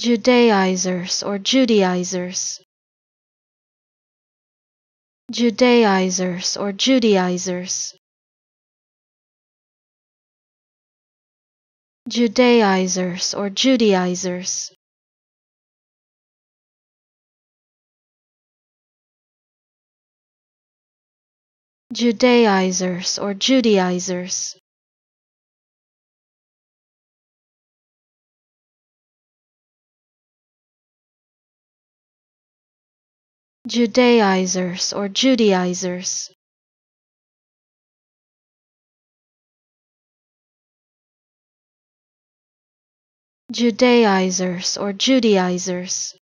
Judaisers or Judaisers. Judaisers or Judaisers. Judaisers or Judaisers. Judaisers or Judaisers. Judaisers or Judaisers. Judaisers or Judaisers.